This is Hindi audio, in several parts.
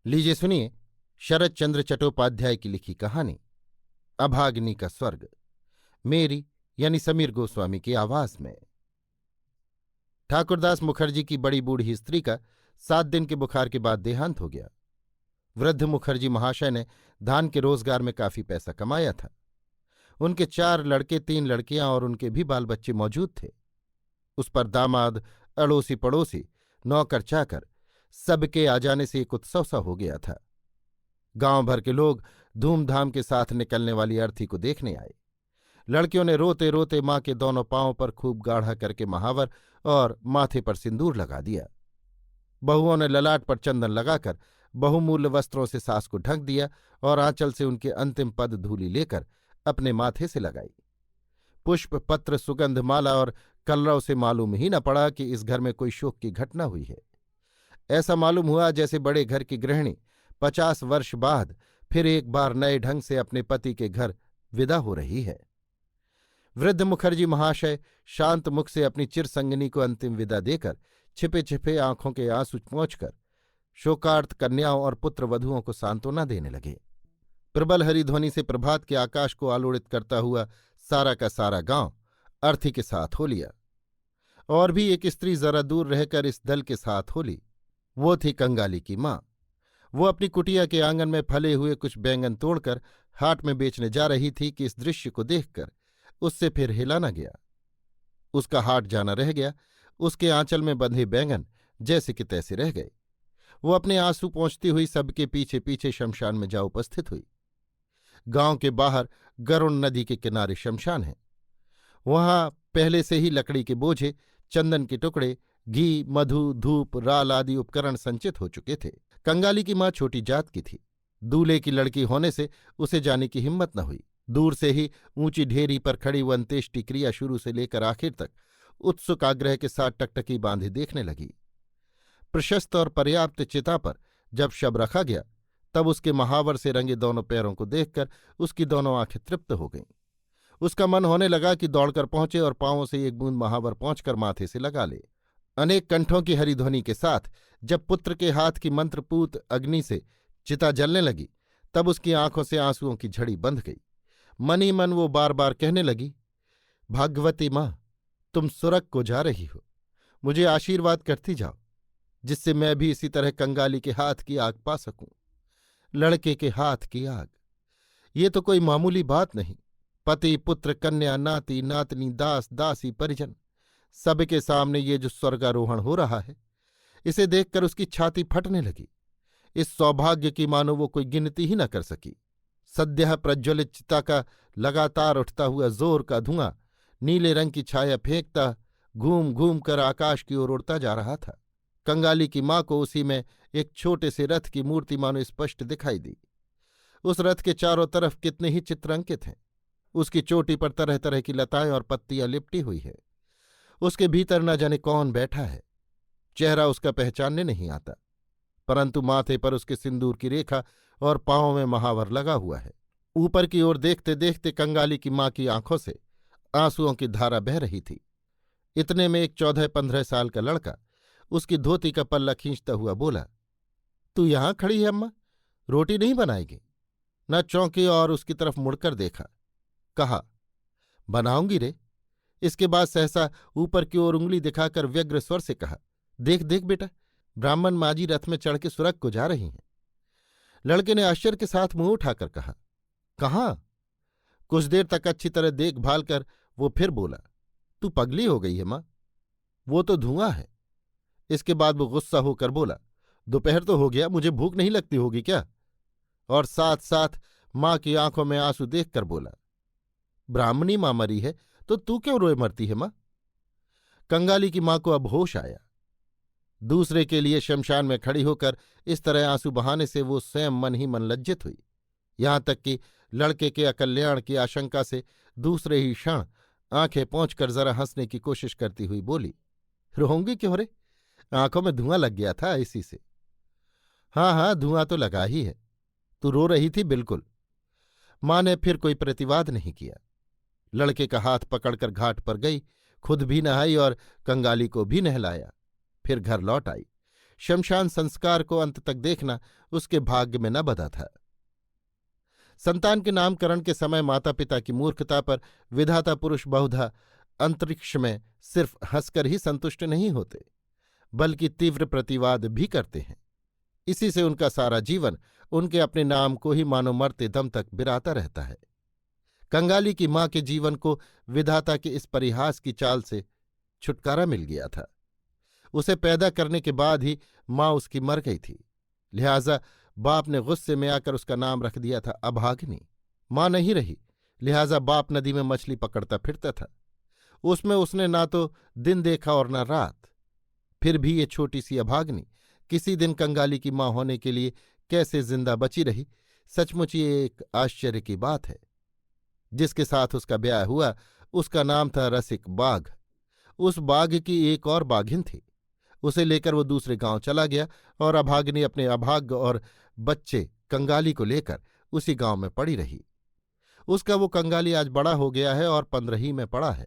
लीजिए सुनिए शरत चंद्र चट्टोपाध्याय की लिखी कहानी अभागिनी का स्वर्ग, मेरी यानी समीर गोस्वामी की आवाज में। ठाकुरदास मुखर्जी की बड़ी बूढ़ी स्त्री का 7 दिन के बुखार के बाद देहांत हो गया। वृद्ध मुखर्जी महाशय ने धान के रोजगार में काफी पैसा कमाया था। उनके 4 लड़के 3 लड़कियां और उनके भी बाल बच्चे मौजूद थे। उस पर दामाद, अड़ोसी पड़ोसी, नौकर चाकर सबके आ जाने से एक उत्सव सा हो गया था। गांव भर के लोग धूमधाम के साथ निकलने वाली अर्थी को देखने आए। लड़कियों ने रोते रोते माँ के दोनों पांवों पर खूब गाढ़ा करके महावर और माथे पर सिंदूर लगा दिया। बहुओं ने ललाट पर चंदन लगाकर बहुमूल्य वस्त्रों से सास को ढक दिया और आंचल से उनके अंतिम पद धूलि लेकर अपने माथे से लगाई। पुष्प, पत्र, सुगंध, माला और कलरव से मालूम ही न पड़ा कि इस घर में कोई शोक की घटना हुई है। ऐसा मालूम हुआ जैसे बड़े घर की गृहिणी 50 वर्ष बाद फिर एक बार नए ढंग से अपने पति के घर विदा हो रही है। वृद्ध मुखर्जी महाशय शांत मुख से अपनी चिरसंगिनी को अंतिम विदा देकर छिपे छिपे आंखों के आंसू पोंछकर शोकार्त कन्याओं और पुत्र वधुओं को सांत्वना देने लगे। प्रबल हरिध्वनि से प्रभात के आकाश को आलोड़ित करता हुआ सारा का सारा गांव अर्थी के साथ हो लिया। और भी एक स्त्री जरा दूर रहकर इस दल के साथ हो ली। वो थी कंगाली की माँ। वो अपनी कुटिया के आंगन में फले हुए कुछ बैंगन तोड़कर हाट में बेचने जा रही थी कि इस दृश्य को देखकर उससे फिर हिला न गया। उसका हाट जाना रह गया। उसके आंचल में बंधे बैंगन जैसे कि तैसे रह गए। वो अपने आंसू पोंछती हुई सबके पीछे पीछे शमशान में जा उपस्थित हुई। गांव के बाहर गरुण नदी के किनारे शमशान है। वहां पहले से ही लकड़ी के बोझे, चंदन के टुकड़े, घी, मधु, धूप, राल आदि उपकरण संचित हो चुके थे। कंगाली की माँ छोटी जात की थी। दूल्हे की लड़की होने से उसे जाने की हिम्मत न हुई। दूर से ही ऊंची ढेरी पर खड़ी वो अंत्येष्टि क्रिया शुरू से लेकर आखिर तक उत्सुक आग्रह के साथ टकटकी बांधे देखने लगी। प्रशस्त और पर्याप्त चिता पर जब शव रखा गया तब उसके महावर से रंगे दोनों पैरों को देखकर उसकी दोनों आंखें तृप्त हो गईं। उसका मन होने लगा कि दौड़कर पहुंचे और पांवों से एक बूंद महावर पहुंचकर माथे से लगा ले। अनेक कंठों की हरिध्वनि के साथ जब पुत्र के हाथ की मंत्रपूत अग्नि से चिता जलने लगी तब उसकी आंखों से आंसुओं की झड़ी बंध गई। मन ही मन वो बार बार कहने लगी, भागवती माँ, तुम सुरग को जा रही हो, मुझे आशीर्वाद करती जाओ जिससे मैं भी इसी तरह कंगाली के हाथ की आग पा सकूं। लड़के के हाथ की आग, ये तो कोई मामूली बात नहीं। पति, पुत्र, कन्या, नाती, नातनी, दास, दासी, परिजन सबके सामने ये जो स्वर्गारोहण हो रहा है, इसे देखकर उसकी छाती फटने लगी। इस सौभाग्य की मानो वो कोई गिनती ही न कर सकी। सद्यः प्रज्वलित चिता का लगातार उठता हुआ जोर का धुआं नीले रंग की छाया फेंकता घूम घूम कर आकाश की ओर उड़ता जा रहा था। कंगाली की माँ को उसी में एक छोटे से रथ की मूर्ति मानो स्पष्ट दिखाई दी। उस रथ के चारों तरफ कितने ही चित्र अंकित हैं। उसकी चोटी पर तरह तरह की लताएं और पत्तियां लिपटी हुई है। उसके भीतर न जाने कौन बैठा है। चेहरा उसका पहचानने नहीं आता, परंतु माथे पर उसके सिंदूर की रेखा और पांवों में महावर लगा हुआ है। ऊपर की ओर देखते देखते कंगाली की माँ की आंखों से आंसुओं की धारा बह रही थी। इतने में एक 14-15 साल का लड़का उसकी धोती का पल्ला खींचता हुआ बोला, तू यहां खड़ी है अम्मा, रोटी नहीं बनाएगी? न चौंकी और उसकी तरफ मुड़कर देखा। कहा, बनाऊंगी रे। इसके बाद सहसा ऊपर की ओर उंगली दिखाकर व्यग्र स्वर से कहा, देख देख बेटा, ब्राह्मण माजी रथ में चढ़ के सुरग को जा रही हैं। लड़के ने आश्चर्य के साथ मुंह उठाकर कहा, कहाँ? कुछ देर तक अच्छी तरह देखभाल कर वो फिर बोला, तू पगली हो गई है माँ, वो तो धुआं है। इसके बाद वो गुस्सा होकर बोला, दोपहर तो हो गया, मुझे भूख नहीं लगती होगी क्या? और साथ साथ माँ की आंखों में आंसू देखकर बोला, ब्राह्मणी माँ मरी है तो तू क्यों रोए मरती है माँ? कंगाली की माँ को अब होश आया। दूसरे के लिए शमशान में खड़ी होकर इस तरह आंसू बहाने से वो स्वयं मन ही मन लज्जित हुई। यहां तक कि लड़के के अकल्याण की आशंका से दूसरे ही क्षण आंखें पोंछकर जरा हंसने की कोशिश करती हुई बोली, रोऊंगी क्यों रे, आंखों में धुआं लग गया था इसी से। हाँ हाँ, धुआं तो लगा ही है, तू रो रही थी बिल्कुल। माँ ने फिर कोई प्रतिवाद नहीं किया। लड़के का हाथ पकड़कर घाट पर गई, खुद भी नहाई और कंगाली को भी नहलाया। फिर घर लौट आई। शमशान संस्कार को अंत तक देखना उसके भाग्य में न बधा था। संतान के नामकरण के समय माता पिता की मूर्खता पर विधाता पुरुष बहुधा अंतरिक्ष में सिर्फ हंसकर ही संतुष्ट नहीं होते, बल्कि तीव्र प्रतिवाद भी करते हैं। इसी से उनका सारा जीवन उनके अपने नाम को ही मानो मरते दम तक बिराता रहता है। कंगाली की मां के जीवन को विधाता के इस परिहास की चाल से छुटकारा मिल गया था। उसे पैदा करने के बाद ही मां उसकी मर गई थी, लिहाजा बाप ने गुस्से में आकर उसका नाम रख दिया था अभागिनी। मां नहीं रही, लिहाजा बाप नदी में मछली पकड़ता फिरता था। उसमें उसने ना तो दिन देखा और न रात। फिर भी ये छोटी सी अभागिनी किसी दिन कंगाली की मां होने के लिए कैसे जिंदा बची रही, सचमुच ये एक आश्चर्य की बात है। जिसके साथ उसका ब्याह हुआ उसका नाम था रसिक बाघ। उस बाघ की एक और बाघिन थी। उसे लेकर वो दूसरे गांव चला गया और अभागिनी अपने अभाग्य और बच्चे कंगाली को लेकर उसी गांव में पड़ी रही। उसका वो कंगाली आज बड़ा हो गया है और 15 में पड़ा है।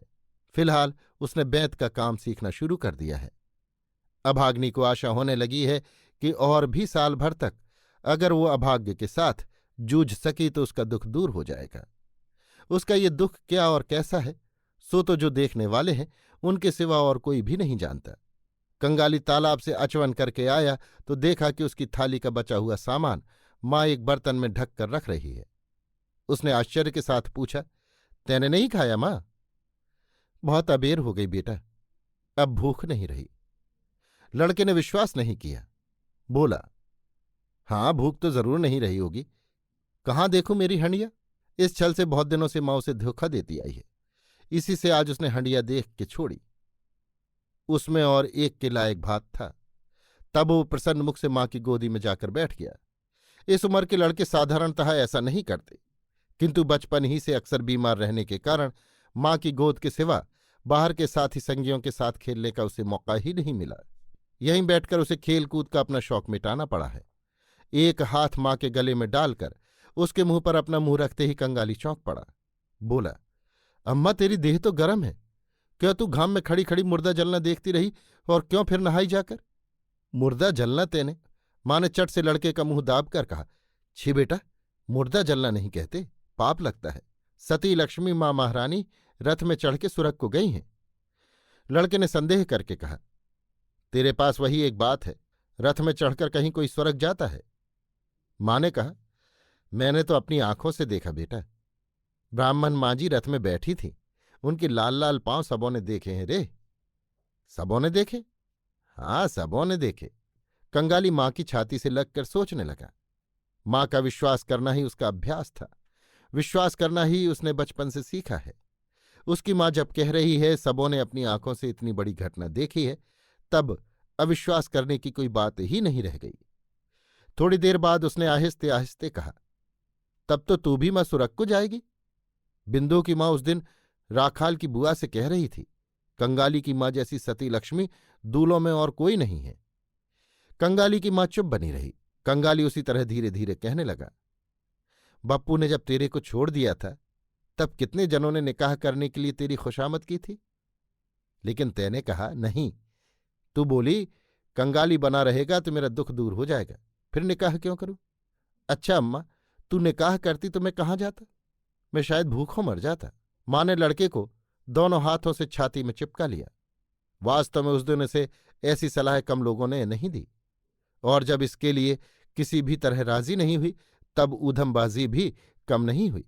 फिलहाल उसने बैंत का काम सीखना शुरू कर दिया है। अभाग्नि को आशा होने लगी है कि और भी साल भर तक अगर वो अभाग्य के साथ जूझ सकी तो उसका दुख दूर हो जाएगा। उसका ये दुख क्या और कैसा है, सो तो जो देखने वाले हैं उनके सिवा और कोई भी नहीं जानता। कंगाली तालाब से अचवन करके आया तो देखा कि उसकी थाली का बचा हुआ सामान माँ एक बर्तन में ढक कर रख रही है। उसने आश्चर्य के साथ पूछा, तैने नहीं खाया माँ? बहुत अबेर हो गई बेटा, अब भूख नहीं रही। लड़के ने विश्वास नहीं किया, बोला, हाँ भूख तो जरूर नहीं रही होगी। कहाँ देखूं मेरी हंडिया? इस छल से बहुत दिनों से माँ उसे धोखा देती आई है। इसी से आज उसने हंडिया देख के छोड़ी। उसमें और एक के लायक भात था। तब वो प्रसन्न मुख से माँ की गोदी में जाकर बैठ गया। इस उम्र के लड़के साधारणतः ऐसा नहीं करते, किंतु बचपन ही से अक्सर बीमार रहने के कारण माँ की गोद के सिवा बाहर के साथी संगियों के साथ खेलने का उसे मौका ही नहीं मिला। यहीं बैठकर उसे खेल कूद का अपना शौक मिटाना पड़ा है। एक हाथ माँ के गले में डालकर उसके मुंह पर अपना मुंह रखते ही कंगाली चौंक पड़ा। बोला, अम्मा तेरी देह तो गर्म है, क्यों तू घाम में खड़ी खड़ी मुर्दा जलना देखती रही और क्यों फिर नहाई जाकर? मुर्दा जलना तेने? माँ ने चट से लड़के का मुंह दाब कर कहा, छी बेटा, मुर्दा जलना नहीं कहते, पाप लगता है। सती लक्ष्मी माँ महारानी रथ में चढ़ के सुरग को गई हैं। लड़के ने संदेह करके कहा, तेरे पास वही एक बात है, रथ में चढ़कर कहीं कोई स्वर्ग जाता है? माँ ने कहा, मैंने तो अपनी आंखों से देखा बेटा। ब्राह्मण माँ जी रथ में बैठी थी, उनके लाल लाल पांव सबों ने देखे हैं रे। सबों ने देखे? हाँ, सबों ने देखे। कंगाली माँ की छाती से लगकर सोचने लगा। माँ का विश्वास करना ही उसका अभ्यास था, विश्वास करना ही उसने बचपन से सीखा है। उसकी माँ जब कह रही है सबों ने अपनी आंखों से इतनी बड़ी घटना देखी है, तब अविश्वास करने की कोई बात ही नहीं रह गई। थोड़ी देर बाद उसने आहिस्ते आहिस्ते कहा, तब तो तू भी माँ सुरग को जाएगी? बिंदु की माँ उस दिन राखाल की बुआ से कह रही थी, कंगाली की माँ जैसी सती लक्ष्मी दूलों में और कोई नहीं है। कंगाली की माँ चुप बनी रही। कंगाली उसी तरह धीरे धीरे कहने लगा, बप्पू ने जब तेरे को छोड़ दिया था तब कितने जनों ने निकाह करने के लिए तेरी खुशामद की थी, लेकिन तैने कहा नहीं। तू बोली कंगाली बना रहेगा तो मेरा दुख दूर हो जाएगा, फिर निकाह क्यों करूं? अच्छा अम्मा, तू निकाह करती तो मैं कहाँ जाता? मैं शायद भूखों मर जाता। माँ ने लड़के को दोनों हाथों से छाती में चिपका लिया। वास्तव में उस दिन से ऐसी सलाह कम लोगों ने नहीं दी, और जब इसके लिए किसी भी तरह राजी नहीं हुई तब ऊधमबाजी भी कम नहीं हुई।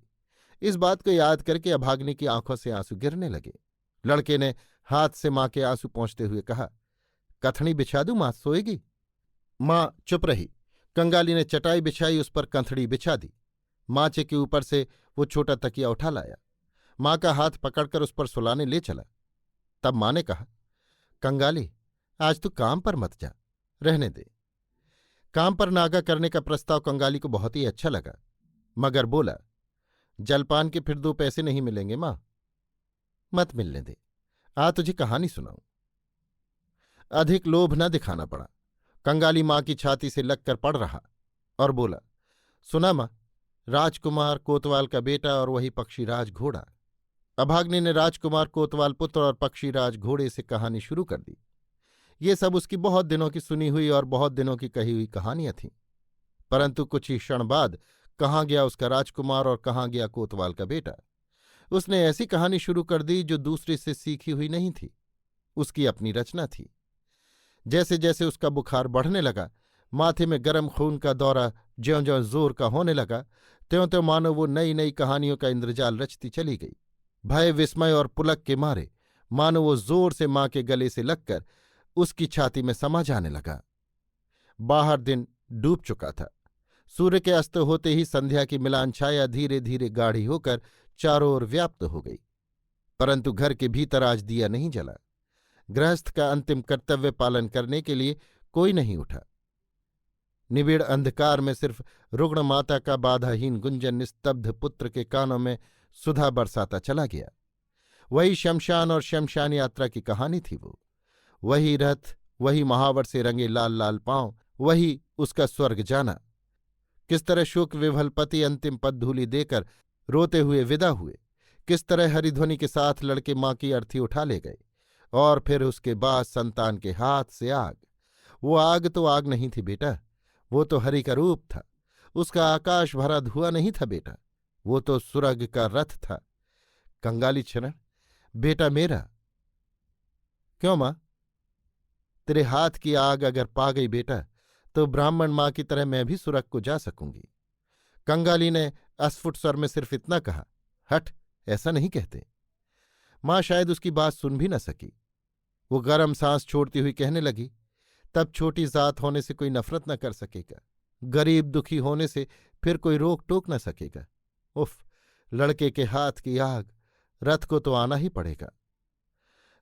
इस बात को याद करके अभाग्नि की आंखों से आंसू गिरने लगे। लड़के ने हाथ से माँ के आंसू पोंछते हुए कहा, कथनी बिछा दूं, माँ सोएगी? माँ चुप रही। कंगाली ने चटाई बिछाई, उस पर कंथड़ी बिछा दी। माँचे के ऊपर से वो छोटा तकिया उठा लाया, माँ का हाथ पकड़कर उस पर सुलाने ले चला। तब माँ ने कहा, कंगाली आज तू काम पर मत जा, रहने दे। काम पर नागा करने का प्रस्ताव कंगाली को बहुत ही अच्छा लगा, मगर बोला, जलपान के फिर 2 पैसे नहीं मिलेंगे माँ। मत मिलने दे, आ तुझे कहानी सुनाऊं। अधिक लोभ न दिखाना पड़ा। कंगाली माँ की छाती से लगकर पड़ रहा और बोला, सुना माँ, राजकुमार कोतवाल का बेटा और वही पक्षीराज घोड़ा। अभाग्नि ने राजकुमार कोतवाल पुत्र और पक्षीराज घोड़े से कहानी शुरू कर दी। ये सब उसकी बहुत दिनों की सुनी हुई और बहुत दिनों की कही हुई कहानियां थीं। परंतु कुछ ही क्षण बाद कहाँ गया उसका राजकुमार और कहाँ गया कोतवाल का बेटा। उसने ऐसी कहानी शुरू कर दी जो दूसरी से सीखी हुई नहीं थी, उसकी अपनी रचना थी। जैसे जैसे उसका बुखार बढ़ने लगा, माथे में गर्म खून का दौरा ज्यों ज्यों जोर का होने लगा, त्यों त्यों मानो वो नई नई कहानियों का इंद्रजाल रचती चली गई। भय विस्मय और पुलक के मारे मानो वो जोर से माँ के गले से लगकर उसकी छाती में समा जाने लगा। बाहर दिन डूब चुका था। सूर्य के अस्त होते ही संध्या की मिलान छाया धीरे धीरे गाढ़ी होकर चारों ओर व्याप्त हो गई। परंतु घर के भीतर आज दिया नहीं जला। गृहस्थ का अंतिम कर्तव्य पालन करने के लिए कोई नहीं उठा। निबिड़ अंधकार में सिर्फ रुग्ण माता का बाधाहीन गुंजन निस्तब्ध पुत्र के कानों में सुधा बरसाता चला गया। वही शमशान और शमशान यात्रा की कहानी थी वो। वही रथ, वही महावर से रंगे लाल लाल पांव, वही उसका स्वर्ग जाना। किस तरह शोक विभल पति अंतिम पदधूलि देकर रोते हुए विदा हुए, किस तरह हरिध्वनि के साथ लड़के माँ की अर्थी उठा ले गए, और फिर उसके बाद संतान के हाथ से आग। वो आग तो आग नहीं थी बेटा, वो तो हरि का रूप था। उसका आकाश भरा धुआं नहीं था बेटा, वो तो सुरग का रथ था। कंगाली छनन, बेटा मेरा। क्यों मां? तेरे हाथ की आग अगर पा गई बेटा, तो ब्राह्मण मां की तरह मैं भी सुरग को जा सकूंगी। कंगाली ने अस्फुट स्वर में सिर्फ इतना कहा, हट, ऐसा नहीं कहते। मां शायद उसकी बात सुन भी न सकी। वो गरम सांस छोड़ती हुई कहने लगी, तब छोटी जात होने से कोई नफरत न कर सकेगा, गरीब दुखी होने से फिर कोई रोक टोक न सकेगा। उफ, लड़के के हाथ की आग, रथ को तो आना ही पड़ेगा।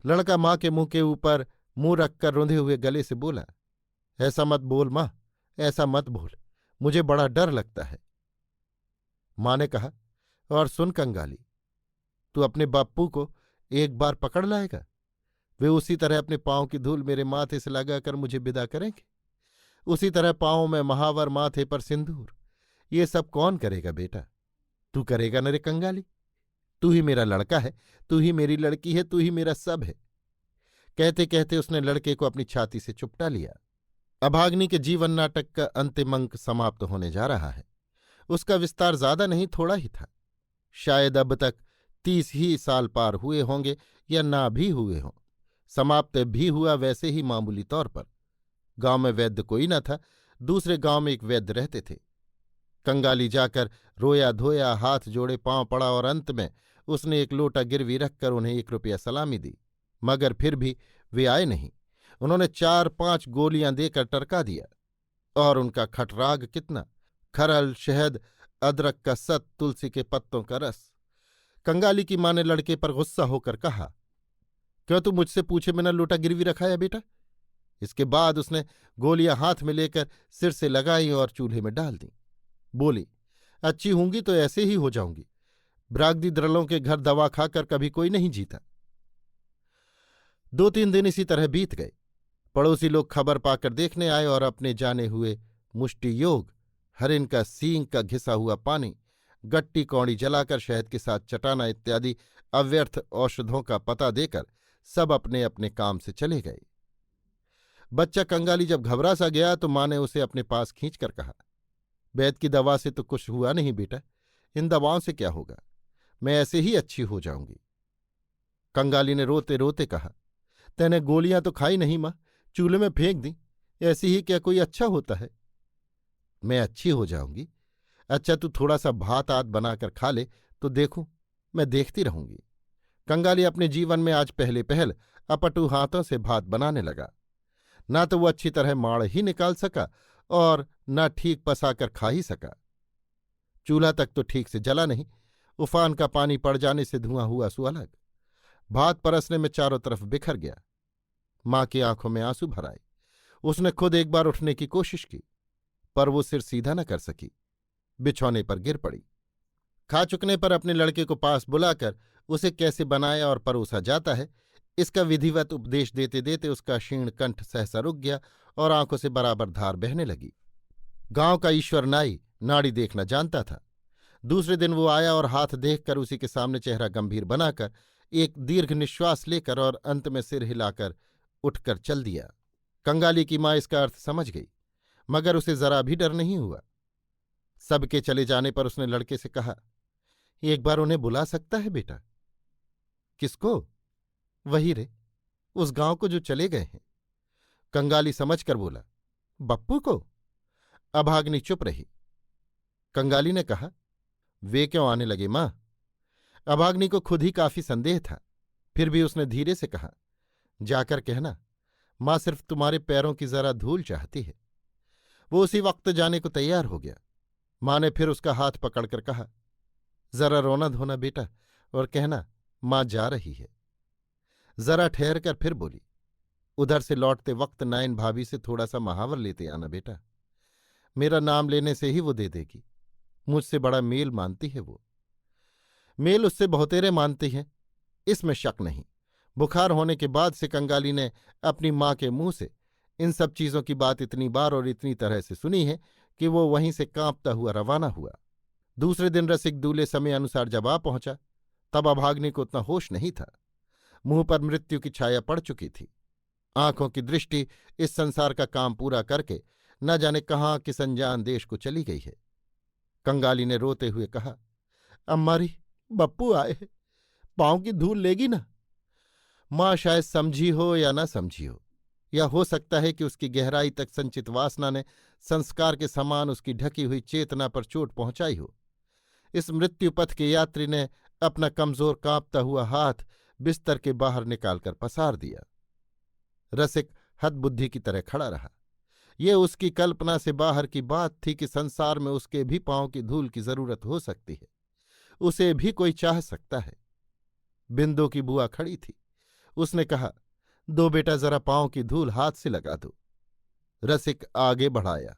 लड़का मां के मुंह के ऊपर मुंह रखकर रुंधे हुए गले से बोला, ऐसा मत बोल मां, ऐसा मत बोल, मुझे बड़ा डर लगता है। मां ने कहा, और सुन कंगाली, तू अपने बाप्पू को एक बार पकड़ लाएगा, वे उसी तरह अपने पांव की धूल मेरे माथे से लगाकर मुझे विदा करेंगे। उसी तरह पांव में महावर, माथे पर सिंदूर। ये सब कौन करेगा बेटा? तू करेगा न रे कंगाली? तू ही मेरा लड़का है, तू ही मेरी लड़की है, तू ही मेरा सब है। कहते कहते उसने लड़के को अपनी छाती से चुपटा लिया। अभाग्नि के जीवन नाटक का अंतिम अंक समाप्त होने जा रहा है। उसका विस्तार ज्यादा नहीं, थोड़ा ही था। शायद अब तक 30 ही साल पार हुए होंगे या ना भी हुए हों। समाप्त भी हुआ वैसे ही मामूली तौर पर। गांव में वैद्य कोई न था, दूसरे गांव में एक वैद्य रहते थे। कंगाली जाकर रोया धोया, हाथ जोड़े पांव पड़ा और अंत में उसने एक लोटा गिरवी रखकर उन्हें 1 रुपया सलामी दी। मगर फिर भी वे आए नहीं। उन्होंने 4-5 गोलियां देकर टरका दिया। और उनका खटराग कितना! खरल, शहद, अदरक का सत, तुलसी के पत्तों का रस। कंगाली की मां ने लड़के पर गुस्सा होकर कहा, क्यों तू मुझसे पूछे बिना लोटा गिरवी रखाया बेटा? इसके बाद उसने गोलियां हाथ में लेकर सिर से लगाई और चूल्हे में डाल दी। बोली, अच्छी होंगी तो ऐसे ही हो जाऊंगी। ब्रागदी द्रलों के घर दवा खाकर कभी कोई नहीं जीता। 2-3 दिन इसी तरह बीत गए। पड़ोसी लोग खबर पाकर देखने आए और अपने जाने हुए मुष्टि योग, हरिन का सींग का घिसा हुआ पानी, गट्टी कौड़ी जलाकर शहद के साथ चटाना इत्यादि अव्यर्थ औषधों का पता देकर सब अपने अपने काम से चले गए। बच्चा कंगाली जब घबरा सा गया तो माँ ने उसे अपने पास खींचकर कहा, वैद्य की दवा से तो कुछ हुआ नहीं बेटा, इन दवाओं से क्या होगा, मैं ऐसे ही अच्छी हो जाऊंगी। कंगाली ने रोते रोते कहा, तैने गोलियां तो खाई नहीं माँ, चूल्हे में फेंक दी, ऐसी ही क्या कोई अच्छा होता है? मैं अच्छी हो जाऊंगी? अच्छा, तू थोड़ा सा भात आद बनाकर खा ले तो देखूं, मैं देखती रहूंगी। कंगाली अपने जीवन में आज पहले पहल अपटू हाथों से भात बनाने लगा। ना तो वो अच्छी तरह माड़ ही निकाल सका और न ठीक पसाकर खा ही सका। चूल्हा तक तो ठीक से जला नहीं, उफान का पानी पड़ जाने से धुआं हुआ सु अलग। भात परसने में चारों तरफ बिखर गया। माँ की आंखों में आंसू भर आए। उसने खुद एक बार उठने की कोशिश की, पर वो सिर सीधा न कर सकी, बिछौने पर गिर पड़ी। खा चुकने पर अपने लड़के को पास बुलाकर उसे कैसे बनाया और परोसा जाता है, इसका विधिवत उपदेश देते देते उसका क्षीण कंठ सहसा रुक गया और आंखों से बराबर धार बहने लगी। गांव का ईश्वर नाई नाड़ी देखना जानता था। दूसरे दिन वो आया और हाथ देखकर उसी के सामने चेहरा गंभीर बनाकर एक दीर्घ निश्वास लेकर और अंत में सिर हिलाकर उठकर चल दिया। कंगाली की माँ इसका अर्थ समझ गई, मगर उसे जरा भी डर नहीं हुआ। सबके चले जाने पर उसने लड़के से कहा, एक बार उन्हें बुला सकता है बेटा? किसको? वही रे, उस गांव को जो चले गए हैं। कंगाली समझकर बोला, बप्पू को? अभाग्नि चुप रही। कंगाली ने कहा, वे क्यों आने लगे मां? अभाग्नि को खुद ही काफी संदेह था, फिर भी उसने धीरे से कहा, जाकर कहना मां सिर्फ तुम्हारे पैरों की जरा धूल चाहती है। वो उसी वक्त जाने को तैयार हो गया। मां ने फिर उसका हाथ पकड़कर कहा, जरा रोना धोना बेटा और कहना मां जा रही है। जरा ठहर कर फिर बोली, उधर से लौटते वक्त नाइन भाभी से थोड़ा सा महावर लेते आना बेटा। मेरा नाम लेने से ही वो दे देगी। मुझसे बड़ा मेल मानती है वो। मेल उससे बहुतेरे मानती है, इसमें शक नहीं। बुखार होने के बाद से कंगाली ने अपनी माँ के मुंह से इन सब चीजों की बात इतनी बार और इतनी तरह से सुनी है कि वो वहीं से कांपता हुआ रवाना हुआ। दूसरे दिन रसिक दूल्हे समय अनुसार जब आ पहुंचा, तब अभाग्नि को उतना होश नहीं था। मुंह पर मृत्यु की छाया पड़ चुकी थी। आंखों की दृष्टि इस संसार का काम पूरा करके न जाने कहाँ किस अनजान देश को चली गई है। कंगाली ने रोते हुए कहा, अम्मारी, बप्पू आए, पांव की धूल लेगी ना? मां शायद समझी हो या ना समझी हो, या हो सकता है कि उसकी गहराई तक संचित वासना ने संस्कार के समान उसकी ढकी हुई चेतना पर चोट पहुंचाई हो। इस मृत्युपथ के यात्री ने अपना कमजोर कांपता हुआ हाथ बिस्तर के बाहर निकालकर पसार दिया। रसिक हतबुद्धि की तरह खड़ा रहा। ये उसकी कल्पना से बाहर की बात थी कि संसार में उसके भी पांव की धूल की जरूरत हो सकती है। उसे भी कोई चाह सकता है। बिंदु की बुआ खड़ी थी। उसने कहा, दो बेटा जरा पांव की धूल हाथ से लगा दो। रसिक आगे बढ़ाया।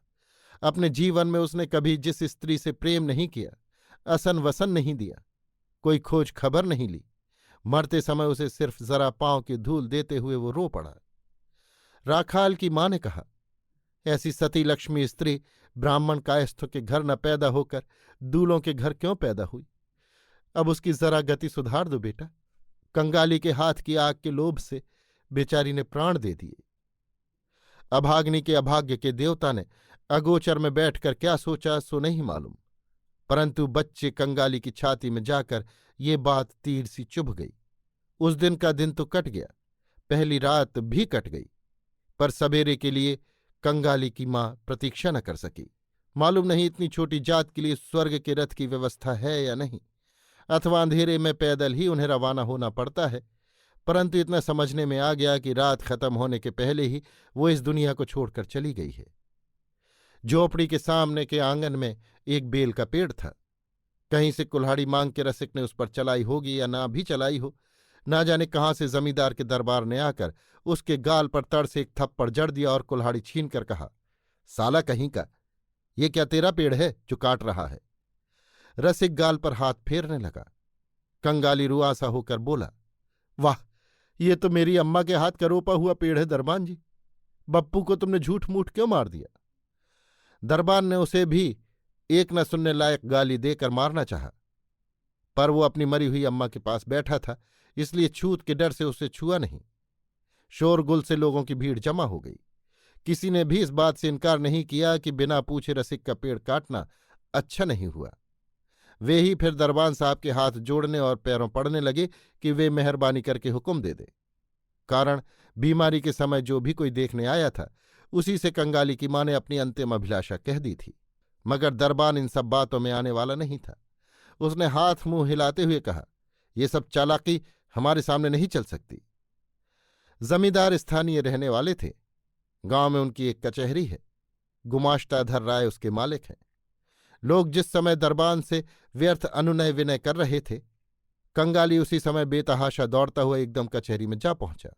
अपने जीवन में उसने कभी जिस स्त्री से प्रेम नहीं किया, असन वसन नहीं दिया, कोई खोज खबर नहीं ली, मरते समय उसे सिर्फ जरा पांव की धूल देते हुए वो रो पड़ा। राखाल की मां ने कहा, ऐसी सती लक्ष्मी स्त्री ब्राह्मण कायस्थों के घर न पैदा होकर दूलों के घर क्यों पैदा हुई? अब उसकी जरा गति सुधार दो बेटा। कंगाली के हाथ की आग के लोभ से बेचारी ने प्राण दे दिए। अभाग्नि के अभाग्य के देवता ने अगोचर में बैठकर क्या सोचा सो नहीं मालूम, परंतु बच्चे कंगाली की छाती में जाकर ये बात तीर सी चुभ गई। उस दिन का दिन तो कट गया, पहली रात भी कट गई, पर सवेरे के लिए कंगाली की मां प्रतीक्षा न कर सकी। मालूम नहीं इतनी छोटी जात के लिए स्वर्ग के रथ की व्यवस्था है या नहीं, अथवा अंधेरे में पैदल ही उन्हें रवाना होना पड़ता है। परंतु इतना समझने में आ गया कि रात खत्म होने के पहले ही वो इस दुनिया को छोड़कर चली गई है। झोपड़ी के सामने के आंगन में एक बेल का पेड़ था। कहीं से कुल्हाड़ी मांग के रसिक ने उस पर चलाई होगी या ना भी चलाई हो, ना जाने कहाँ से जमींदार के दरबार ने आकर उसके गाल पर तड़ से एक थप्पड़ जड़ दिया और कुल्हाड़ी छीन कर कहा, साला कहीं का, ये क्या तेरा पेड़ है जो काट रहा है? रसिक गाल पर हाथ फेरने लगा। कंगाली रुआसा होकर बोला, वाह, ये तो मेरी अम्मा के हाथ का रोपा हुआ पेड़ है दरबान जी। बप्पू को तुमने झूठ मूठ क्यों मार दिया? दरबान ने उसे भी एक न सुनने लायक गाली देकर मारना चाहा, पर वो अपनी मरी हुई अम्मा के पास बैठा था, इसलिए छूत के डर से उसे छुआ नहीं। शोरगुल से लोगों की भीड़ जमा हो गई। किसी ने भी इस बात से इनकार नहीं किया कि बिना पूछे रसिक का पेड़ काटना अच्छा नहीं हुआ। वे ही फिर दरबान साहब के हाथ जोड़ने और पैरों पड़ने लगे कि वे मेहरबानी करके हुक्म दे दे। कारण बीमारी के समय जो भी कोई देखने आया था, उसी से कंगाली की मां ने अपनी अंतिम अभिलाषा कह दी थी। मगर दरबान इन सब बातों में आने वाला नहीं था। उसने हाथ मुंह हिलाते हुए कहा, ये सब चालाकी हमारे सामने नहीं चल सकती। जमींदार स्थानीय रहने वाले थे। गांव में उनकी एक कचहरी है। गुमाश्ताधर राय उसके मालिक हैं। लोग जिस समय दरबान से व्यर्थ अनुनय विनय कर रहे थे, कंगाली उसी समय बेतहाशा दौड़ता हुआ एकदम कचहरी में जा पहुंचा।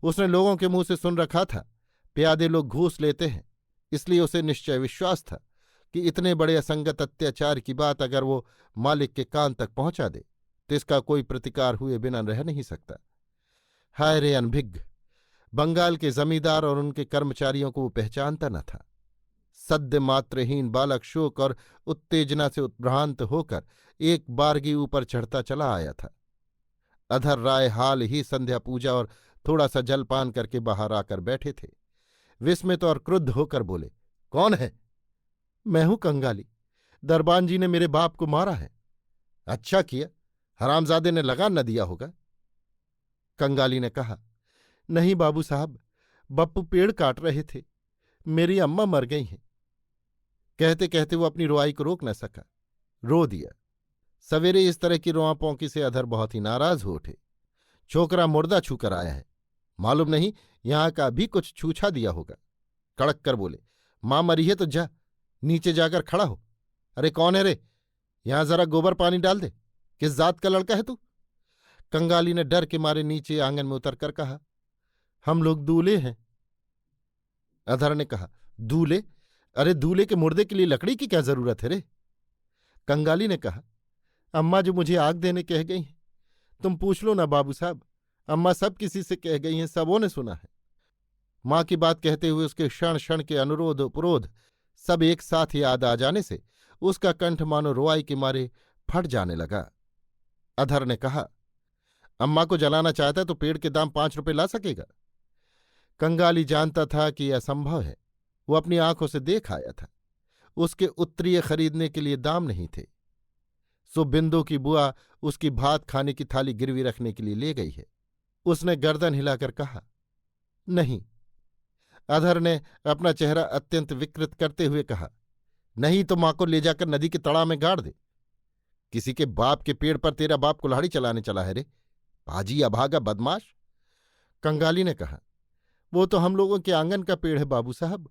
उसने लोगों के मुंह से सुन रखा था, प्यादे लोग घूस लेते हैं, इसलिए उसे निश्चय विश्वास था कि इतने बड़े असंगत अत्याचार की बात अगर वो मालिक के कान तक पहुंचा दे तो इसका कोई प्रतिकार हुए बिना रह नहीं सकता। हाय रे अनभिज्ञ! बंगाल के जमींदार और उनके कर्मचारियों को वो पहचानता न था। सद्य मात्रहीन बालक शोक और उत्तेजना से उत्भ्रांत होकर एक बारगी ऊपर चढ़ता चला आया था। अधर राय हाल ही संध्या पूजा और थोड़ा सा जलपान करके बाहर आकर बैठे थे। विस्मित और क्रुद्ध होकर बोले, कौन है? मैं हूं कंगाली। दरबान जी ने मेरे बाप को मारा है। अच्छा किया, हरामजादे ने लगान न दिया होगा। कंगाली ने कहा, नहीं बाबू साहब, बप्पू पेड़ काट रहे थे, मेरी अम्मा मर गई हैं। कहते कहते वो अपनी रुआई को रोक न सका, रो दिया। सवेरे इस तरह की रोआ पौंकी से अधर बहुत ही नाराज हो उठे। छोकरा मुर्दा छूकर आया है, मालूम नहीं यहां का भी कुछ छूछा दिया होगा। कड़क कर बोले, मां मरी है तो जा, नीचे जाकर खड़ा हो। अरे कौन है रे? यहां जरा गोबर पानी डाल दे। किस जात का लड़का है तू? कंगाली ने डर के मारे नीचे आंगन में उतरकर कहा, हम लोग दूल्हे हैं। अधर ने कहा, दूल्हे? अरे दूल्हे के मुर्दे के लिए लकड़ी की क्या जरूरत है रे? कंगाली ने कहा, अम्मा जो मुझे आग देने कह गई हैं, तुम पूछ लो ना बाबू साहब, अम्मा सब किसी से कह गई हैं, सबों ने सुना है। मां की बात कहते हुए उसके क्षण क्षण के अनुरोध उपरोध सब एक साथ याद आ जाने से उसका कंठ मानो रुआई के मारे फट जाने लगा। अधर ने कहा, अम्मा को जलाना चाहता है तो पेड़ के दाम 5 रुपए ला सकेगा। कंगाली जानता था कि यह असंभव है, वो अपनी आंखों से देख आया था। उसके उत्तरीय खरीदने के लिए दाम नहीं थे। सो बिंदु की बुआ उसकी भात खाने की थाली गिरवी रखने के लिए ले गई है। उसने गर्दन हिलाकर कहा, नहीं। अधर ने अपना चेहरा अत्यंत विकृत करते हुए कहा, नहीं तो मां को ले जाकर नदी के तड़ा में गाड़ दे। किसी के बाप के पेड़ पर तेरा बाप कुल्हाड़ी चलाने चला है रे, पाजी अभागा बदमाश। कंगाली ने कहा, वो तो हम लोगों के आंगन का पेड़ है बाबू साहब,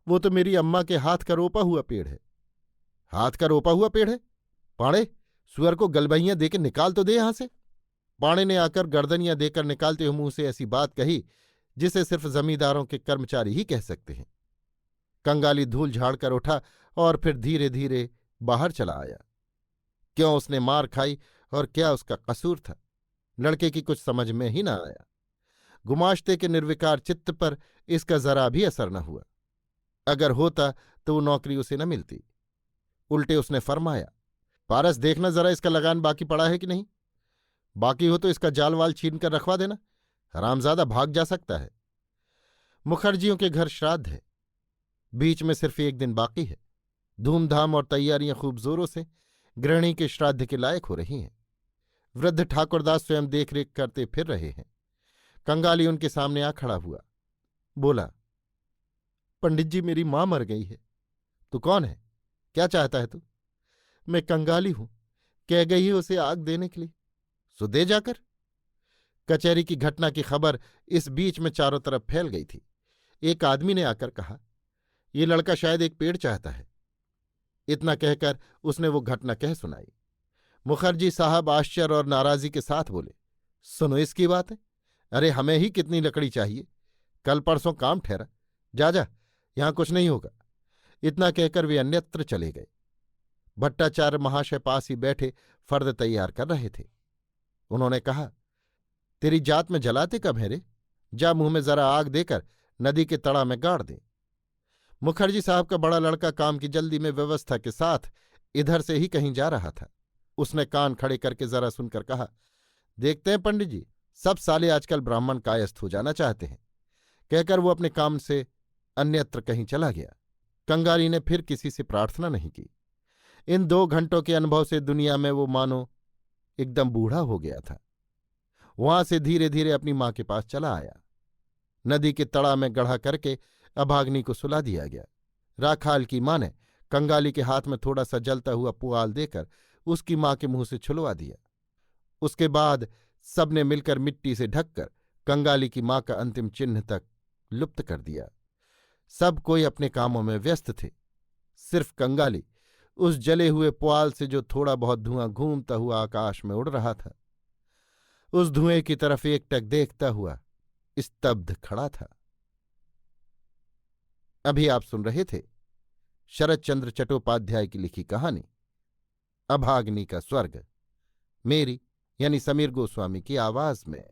वो तो मेरी अम्मा के हाथ का रोपा हुआ पेड़ है। हाथ का रोपा हुआ पेड़ है? पाड़े, सुअर को गलबहियां देकर निकाल तो दे यहां से। पाड़े ने आकर गर्दनियां देकर निकालते हुए मुंह से ऐसी बात कही जिसे सिर्फ जमींदारों के कर्मचारी ही कह सकते हैं। कंगाली धूल झाड़कर उठा और फिर धीरे धीरे बाहर चला आया। क्यों उसने मार खाई और क्या उसका कसूर था, लड़के की कुछ समझ में ही न आया। गुमाश्ते के निर्विकार चित्त पर इसका जरा भी असर न हुआ। अगर होता तो वो नौकरी उसे न मिलती। उल्टे उसने फरमाया, पारस देखना जरा इसका लगान बाकी पड़ा है कि नहीं। बाकी हो तो इसका जाल वाल छीन कर रखवा देना, हरामजादा भाग जा सकता है। मुखर्जियों के घर श्राद्ध है, बीच में सिर्फ एक दिन बाकी है। धूमधाम और तैयारियां खूब जोरों से गृहिणी के श्राद्ध के लायक हो रही हैं। वृद्ध ठाकुरदास स्वयं देखरेख करते फिर रहे हैं। कंगाली उनके सामने आ खड़ा हुआ, बोला, पंडित जी मेरी मां मर गई है। तू कौन है? क्या चाहता है तू? मैं कंगाली हूं, कह गई है उसे आग देने के लिए। सो दे जाकर। कचहरी की घटना की खबर इस बीच में चारों तरफ फैल गई थी। एक आदमी ने आकर कहा, ये लड़का शायद एक पेड़ चाहता है। इतना कहकर उसने वो घटना कह सुनाई। मुखर्जी साहब आश्चर्य और नाराजगी के साथ बोले, सुनो इसकी बात है। अरे हमें ही कितनी लकड़ी चाहिए, कल परसों काम ठहरा, जा जा, यहां कुछ नहीं होगा। इतना कहकर वे अन्यत्र चले गए। भट्टाचार्य महाशय पास ही बैठे फर्द तैयार कर रहे थे। उन्होंने कहा, तेरी जात में जलाते कब है रे? जा मुंह में जरा आग देकर नदी के तड़ा में गाड़ दे। मुखर्जी साहब का बड़ा लड़का काम की जल्दी में व्यवस्था के साथ इधर से ही कहीं जा रहा था। उसने कान खड़े करके जरा सुनकर कहा, देखते हैं पंडित जी, सब साले आजकल ब्राह्मण कायस्थ हो जाना चाहते हैं। कहकर वो अपने काम से अन्यत्र कहीं चला गया। कंगाली ने फिर किसी से प्रार्थना नहीं की। इन 2 घंटों के अनुभव से दुनिया में वो मानो एकदम बूढ़ा हो गया था। वहां से धीरे धीरे अपनी मां के पास चला आया। नदी के तड़ा में गढ़ा करके अभाग्नि को सुला दिया गया। राखाल की मां ने कंगाली के हाथ में थोड़ा सा जलता हुआ पुआल देकर उसकी मां के मुंह से छुलवा दिया। उसके बाद सबने मिलकर मिट्टी से ढककर कंगाली की मां का अंतिम चिन्ह तक लुप्त कर दिया। सब कोई अपने कामों में व्यस्त थे। सिर्फ कंगाली उस जले हुए पुआल से जो थोड़ा बहुत धुआं घूमता हुआ आकाश में उड़ रहा था, उस धुएं की तरफ एकटक देखता हुआ स्तब्ध खड़ा था। अभी आप सुन रहे थे शरतचंद्र चट्टोपाध्याय की लिखी कहानी अभाग्नि का स्वर्ग, मेरी यानी समीर गोस्वामी की आवाज में।